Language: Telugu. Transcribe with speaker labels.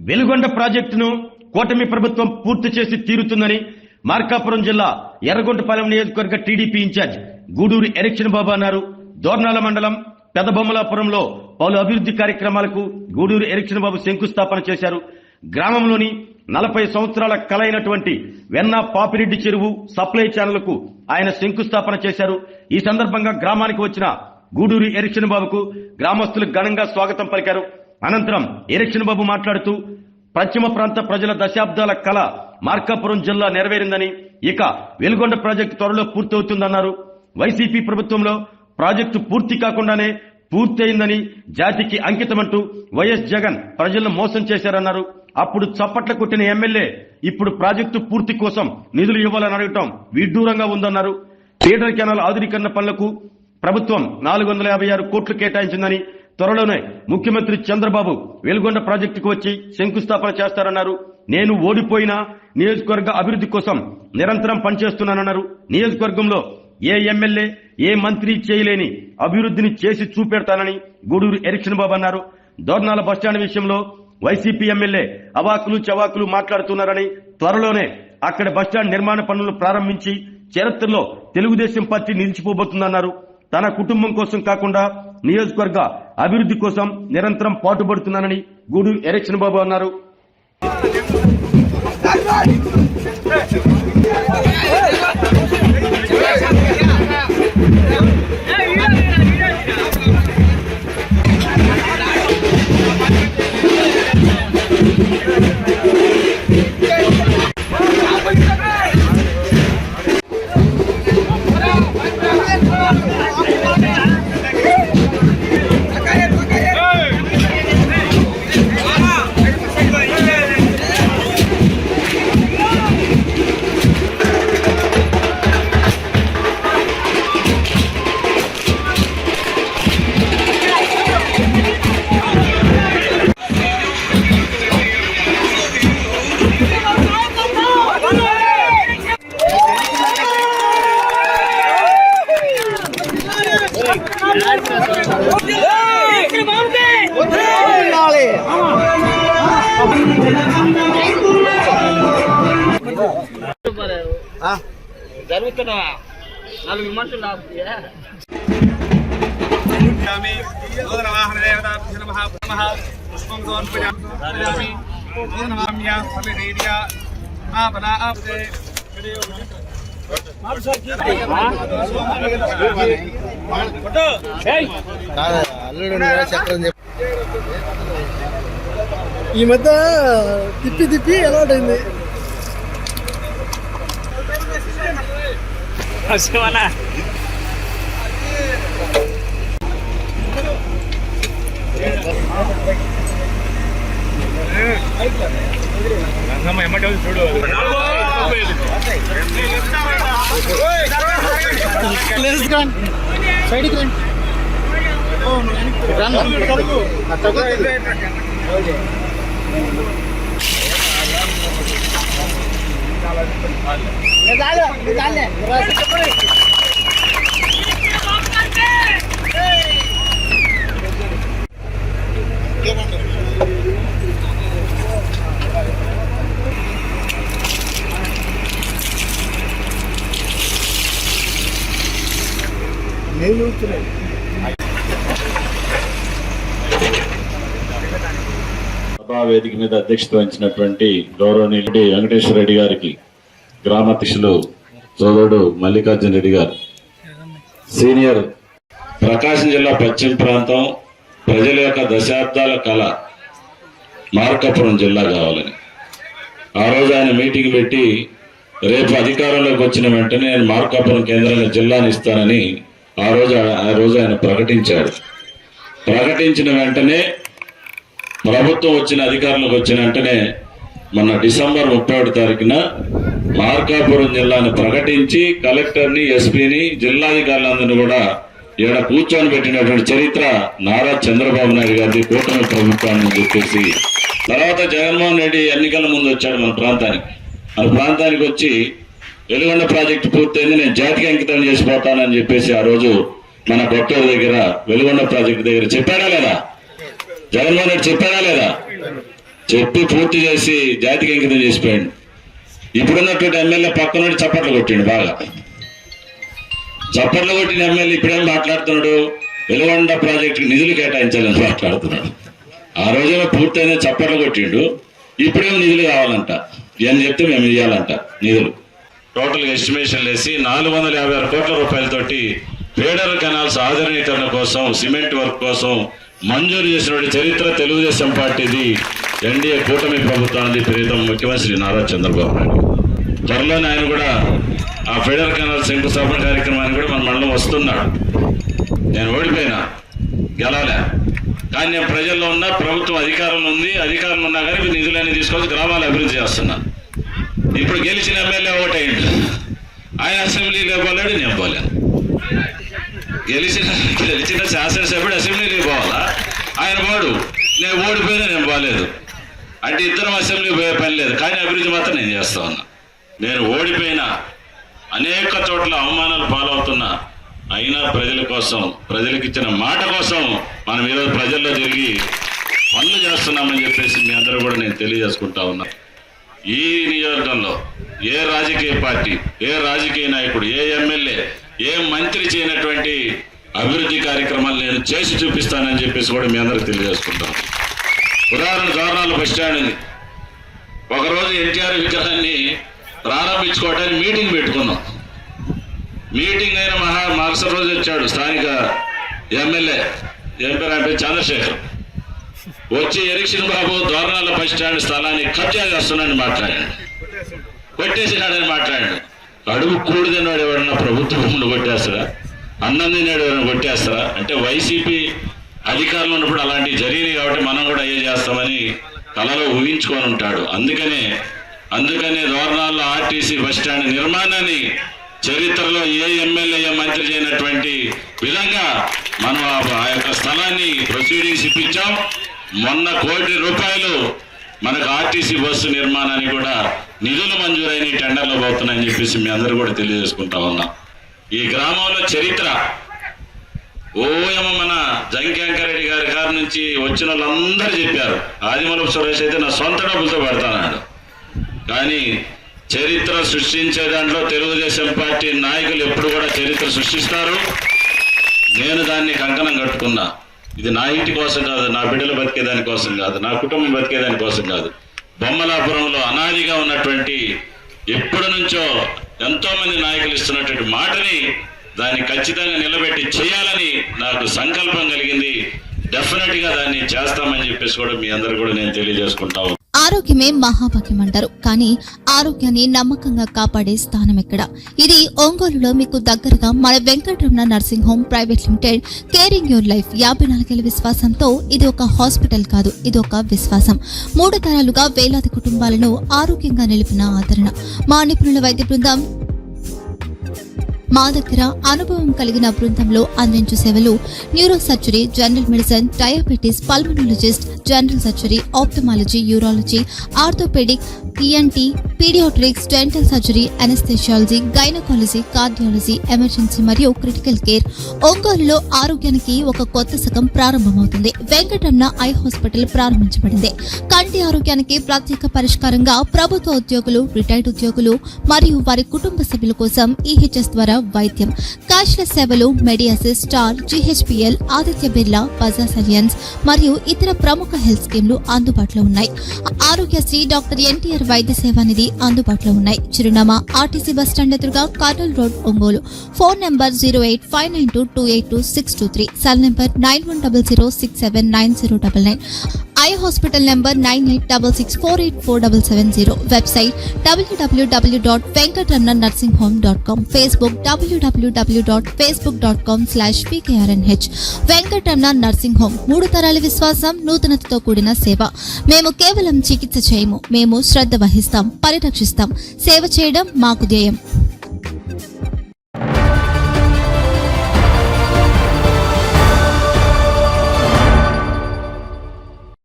Speaker 1: వెలుగొండ ప్రాజెక్టును కూటమి ప్రభుత్వం పూర్తి చేసి తీరుతుందని మార్కాపురం జిల్లా ఎర్రగొండపాలెం నియోజకవర్గ టీడీపీ ఇన్ఛార్జ్ గూడూరు ఎరక్షన్ బాబు అన్నారు. దోర్నాల మండలం పెదబొమ్మలాపురంలో పలు అభివృద్ధి కార్యక్రమాలకు గూడూరు ఎరక్షన్ బాబు శంకుస్థాపన చేశారు. గ్రామంలోని 40 సంవత్సరాల కల అయినటువంటి వెన్న పాపిరెడ్డి చెరువు సప్లై ఛానల్కు ఆయన శంకుస్థాపన చేశారు. ఈ సందర్భంగా గ్రామానికి వచ్చిన గూడూరు ఎరక్షన్ బాబుకు గ్రామస్తులు ఘనంగా స్వాగతం పలికారు. అనంతరం ఎరక్షన్ బాబు మాట్లాడుతూ పశ్చిమ ప్రాంత ప్రజల దశాబ్దాల కళ మార్కాపురం జిల్లా నెరవేరిందని, ఇక వెలుగొండ ప్రాజెక్టు త్వరలో పూర్తవుతుందన్నారు. వైసీపీ ప్రభుత్వంలో ప్రాజెక్టు పూర్తి కాకుండానే పూర్తయిందని, జాతికి అంకితమంటూ వైఎస్ జగన్ ప్రజలను మోసం చేశారన్నారు. అప్పుడు చప్పట్ల కొట్టిన ఎమ్మెల్యే ఇప్పుడు ప్రాజెక్టు పూర్తి కోసం నిధులు ఇవ్వాలని అడగటం విడ్డూరంగా ఉందన్నారు. పీటర్ కెనాల్ ఆధునీకరణ పనులకు ప్రభుత్వం 456 కోట్లు కేటాయించిందని, త్వరలోనే ముఖ్యమంత్రి చంద్రబాబు వెలుగొండ ప్రాజెక్టుకు వచ్చి శంకుస్థాపన చేస్తారన్నారు. నేను ఓడిపోయినా నియోజకవర్గ అభివృద్ధి కోసం నిరంతరం పనిచేస్తున్నానన్నారు. నియోజకవర్గంలో ఏ ఎమ్మెల్యే ఏ మంత్రి చేయలేని అభివృద్ధిని చేసి చూపెడతానని గూడూరు ఎరక్షన్ బాబు అన్నారు. దోర్నాల బస్టాండ్ విషయంలో వైసీపీ ఎమ్మెల్యే అవాకులు చవాకులు మాట్లాడుతున్నారని, త్వరలోనే అక్కడ బస్టాండ్ నిర్మాణ పనులు ప్రారంభించి చరిత్రలో తెలుగుదేశం పార్టీ నిలిచిపోబోతుందన్నారు. తన కుటుంబం కోసం కాకుండా నియోజకవర్గ అభివృద్ధి కోసం నిరంతరం పాటుపడుతున్నానని గూడూరు ఎరక్షన్ బాబు అన్నారు.
Speaker 2: జరుగుతున్నా 4 విమర్శలు
Speaker 3: ఈ మధ్య తిప్పి అలవాటైంది.
Speaker 2: చూడు
Speaker 3: సైడ్కి
Speaker 4: సభా వేదిక మీద అధ్యక్షత వహించినటువంటి గౌరవనీయులు వెంకటేశ్వర రెడ్డి గారికి, గ్రామాధ్యక్షులు సోదరుడు మల్లికార్జున రెడ్డి గారు, సీనియర్ ప్రకాశం జిల్లా పశ్చిమ ప్రాంతం ప్రజల యొక్క దశాబ్దాల కళ మార్కాపురం జిల్లా కావాలని ఆ రోజు ఆయన మీటింగ్ పెట్టి రేపు అధికారంలోకి వచ్చిన వెంటనే నేను మార్కాపురం కేంద్రంగా జిల్లాని ఇస్తానని ఆ రోజు ఆయన ప్రకటించాడు. ప్రకటించిన వెంటనే ప్రభుత్వం వచ్చిన అధికారంలోకి వచ్చిన వెంటనే మొన్న డిసెంబర్ 31వ తారీఖున మార్కాపురం జిల్లాను ప్రకటించి కలెక్టర్ని, ఎస్పీని, జిల్లాధికారులందరినీ కూడా ఇక్కడ కూర్చొని పెట్టినటువంటి చరిత్ర నారా చంద్రబాబు నాయుడు గారిది, కూటమి ప్రభుత్వాన్ని చెప్పేసి తర్వాత జగన్మోహన్ రెడ్డి ఎన్నికల ముందు వచ్చాడు మన ప్రాంతానికి వచ్చి వెలుగొండ ప్రాజెక్టు పూర్తయింది, నేను జాతికి అంకితం చేసిపోతానని చెప్పేసి ఆ రోజు మన కొత్తూరు దగ్గర వెలుగొండ ప్రాజెక్టు దగ్గర చెప్పాడా లేదా? జగన్మోహన్ రెడ్డి చెప్పాడా లేదా? చెప్పి పూర్తి చేసి జాతికి అంకితం చేసిపోయాడు. ఇప్పుడున్నటువంటి ఎమ్మెల్యే పక్కన చప్పట్లు కొట్టిండు, బాగా చప్పట్లు కొట్టిన ఎమ్మెల్యే ఇప్పుడేం మాట్లాడుతున్నాడు, వెలుగొండ ప్రాజెక్టుకి నిధులు కేటాయించాలని మాట్లాడుతున్నాడు. ఆ రోజున పూర్తయిన చప్పట్లు కొట్టిండు, ఇప్పుడేమో నిధులు కావాలంట. అని చెప్తే మేము ఇవ్వాలంట నిధులు. టోటల్ ఎస్టిమేషన్ వేసి 456 కోట్ల రూపాయలతోటి ఫీడర్ కెనాల్స్ ఆధునీకరణ కోసం, సిమెంట్ వర్క్ కోసం మంజూరు చేసినటువంటి చరిత్ర తెలుగుదేశం పార్టీది, ఎన్డీఏ కూటమి ప్రభుత్వానికి ప్రీతం ముఖ్యమంత్రి నారా చంద్రబాబు నాయుడు. త్వరలోనే ఆయన కూడా ఆ ఫీడర్ కెనాల్ శంకుస్థాపన కార్యక్రమానికి కూడా మన మండలం వస్తున్నాడు. నేను ఓడిపోయినా, గెలవలే, కానీ నేను ప్రజల్లో ఉన్నా, ప్రభుత్వం అధికారంలో ఉంది, అధికారంలో ఉన్నా కానీ నిధులన్నీ తీసుకొని గ్రామాలు అభివృద్ధి చేస్తున్నా. ఇప్పుడు గెలిచిన ఎమ్మెల్యే ఓటైండు, ఆయన అసెంబ్లీలో పోలేడు, నేను పోలేను. గెలిచిన శాసనసభ్యుడు అసెంబ్లీకి పోవాలా, ఆయన పోడు, నేను ఓడిపోయినా నేను పోలేదు. అంటే ఇద్దరం అసెంబ్లీకి పోయే పని లేదు, కానీ అభివృద్ధి మాత్రం నేను చేస్తా ఉన్నా. నేను ఓడిపోయినా, అనేక చోట్ల అవమానాలు పాలవుతున్నా, అయినా ప్రజల కోసం, ప్రజలకు ఇచ్చిన మాట కోసం మనం ఈరోజు ప్రజల్లో తిరిగి పనులు చేస్తున్నామని చెప్పేసి మీ అందరూ కూడా నేను తెలియజేసుకుంటా ఉన్నా. ఈ నియోజకవర్గంలో ఏ రాజకీయ పార్టీ, ఏ రాజకీయ నాయకుడు, ఏ ఎమ్మెల్యే, ఏ మంత్రి చేయనటువంటి అభివృద్ధి కార్యక్రమాలు నేను చేసి చూపిస్తానని చెప్పేసి కూడా మీ అందరికి తెలియజేసుకుంటాను. ఉదాహరణ దోర్నాల బస్ స్టాండ్ ఉంది. ఒకరోజు ఎన్టీఆర్ విగ్రహాన్ని ప్రారంభించుకోవడానికి మీటింగ్ పెట్టుకున్నాం. మీటింగ్ అయిన మరుసటి రోజు వచ్చాడు స్థానిక ఎమ్మెల్యే, ఏం పేరు చంద్రశేఖర్, వచ్చి ఎరిక్షన్ బాబు దోర్నాల బస్ స్టాండ్ స్థలాన్ని కబ్జా చేస్తున్నాడని మాట్లాడాడు, కొట్టేసినాడని మాట్లాడాడు. అడుగు కూడి తిన్నాడు ఎవరన్నా ప్రభుత్వ భూములు కొట్టేస్తారా, అన్నం తిన్నాడు ఎవరైనా కొట్టేస్తారా? అంటే వైసీపీ అధికారంలో ఉన్నప్పుడు అలాంటివి జరిగినాయి కాబట్టి మనం కూడా అయ్యే చేస్తామని కలలో ఊహించుకొని ఉంటాడు. అందుకనే దోర్నాల్లో ఆర్టీసీ బస్ స్టాండ్ నిర్మాణాన్ని చరిత్రలో ఏ ఎమ్మెల్యే, ఏ మంత్రి చేయనటువంటి విధంగా మనం ఆ యొక్క స్థలాన్ని ప్రొసీడింగ్స్ ఇప్పించాం. మొన్న ₹1 కోటి మనకు ఆర్టీసీ బస్సు నిర్మాణానికి కూడా నిధులు మంజూరైన టెండర్లు పోతున్నాయని చెప్పేసి మీ అందరూ కూడా తెలియజేసుకుంటా ఉన్నాం. ఈ గ్రామంలో చరిత్ర ఓయమ మన జంక్యాంకరెడ్డి గారి నుంచి వచ్చిన వాళ్ళందరూ చెప్పారు. ఆదిమూలపు సురేష్ అయితే నా సొంత డబ్బులతో పడతానాడు. కానీ చరిత్ర సృష్టించే దాంట్లో తెలుగుదేశం పార్టీ నాయకులు ఎప్పుడు కూడా చరిత్ర సృష్టిస్తారు. నేను దాన్ని కంకణం కట్టుకున్నా. ఇది నా ఇంటి కోసం కాదు, నా బిడ్డలు బతికేదాని కోసం కాదు, నా కుటుంబం బతికేదాని కోసం కాదు. బొమ్మలాపురంలో అనాదిగా ఉన్నటువంటి, ఎప్పటి నుంచో ఎంతో మంది నాయకులు ఇస్తున్నటువంటి మాటని దాన్ని ఖచ్చితంగా నిలబెట్టి చేయాలని నాకు సంకల్పం కలిగింది. డెఫినెట్ గా దాన్ని చేస్తామని చెప్పేసి కూడా మీ అందరు కూడా నేను తెలియజేసుకుంటాను.
Speaker 5: ఆరోగ్యమే మహాభాగ్యం అంటారు, కానీ ఆరోగ్యాన్ని నమ్మకంగా కాపాడే స్థానం ఎక్కడ? ఇది ఒంగోలులో మీకు దగ్గరగా మన Venkataramana nursing home private limited. Caring your life 54 ఏళ్ల విశ్వాసంతో ఇది ఒక హాస్పిటల్ కాదు, ఇది ఒక విశ్వాసం. 3 తరాలుగా వేలాది కుటుంబాలను ఆరోగ్యంగా నిలిపిన ఆదరణ. మా నిపుణుల వైద్య బృందం మా దగ్గర అనుభవం కలిగిన బృందంలో అందించే సేవలు neuro surgery, general medicine, diabetes, pulmonologist, general surgery, ophthalmology, urology, orthopaedic, ENT, paediatrics, dental surgery, anaesthesiology, gynaecology, cardiology, emergency మరియు క్రిటికల్ కేర్. ఒంగోలులో ఆరోగ్యానికి ఒక కొత్త శకం ప్రారంభమవుతుంది. వెంకటరమణ ఐ హాస్పిటల్ ప్రారంభించబడింది. కంటి ఆరోగ్యానికి ప్రత్యేక పరిష్కారంగా ప్రభుత్వ ఉద్యోగులు, రిటైర్డ్ ఉద్యోగులు మరియు వారి కుటుంబ సభ్యుల కోసం ఈహెచ్ఎస్ ద్వారా వైద్యం, క్యాష్లెస్ సేవలు, మెడియాసిస్, స్టార్, జీహెచ్పీఎల్, ఆదిత్య బిర్లా, బజాజ్ అలియన్స్ మరియు ఇతర ప్రముఖ హెల్త్ స్కీమ్లు అందుబాటులో ఉన్నాయి. ఆరోగ్యశ్రీ, డాక్టర్ ఎన్టీఆర్ వైద్య సేవా నిధి అందుబాటులో ఉన్నాయి. చిరునామా ఆర్టీసీ బస్టాండ్ ఎదురుగా, Kurnool road, Ongole. Phone number 08592282623, cell number 9100679099, eye hospital number 9866484770, website www.venkatramanarsinghome.com, Facebook www.facebook.com/pkrnh. Venkataramana nursing home, 3 తరాల విశ్వాసం, నూతనతతో కూడిన సేవ. మేము కేవలం చికిత్స చేయము, మేము శ్రద్ధ వహిస్తాం, పరిరక్షిస్తాం. సేవ చేయడం మాకు ధ్యేయం.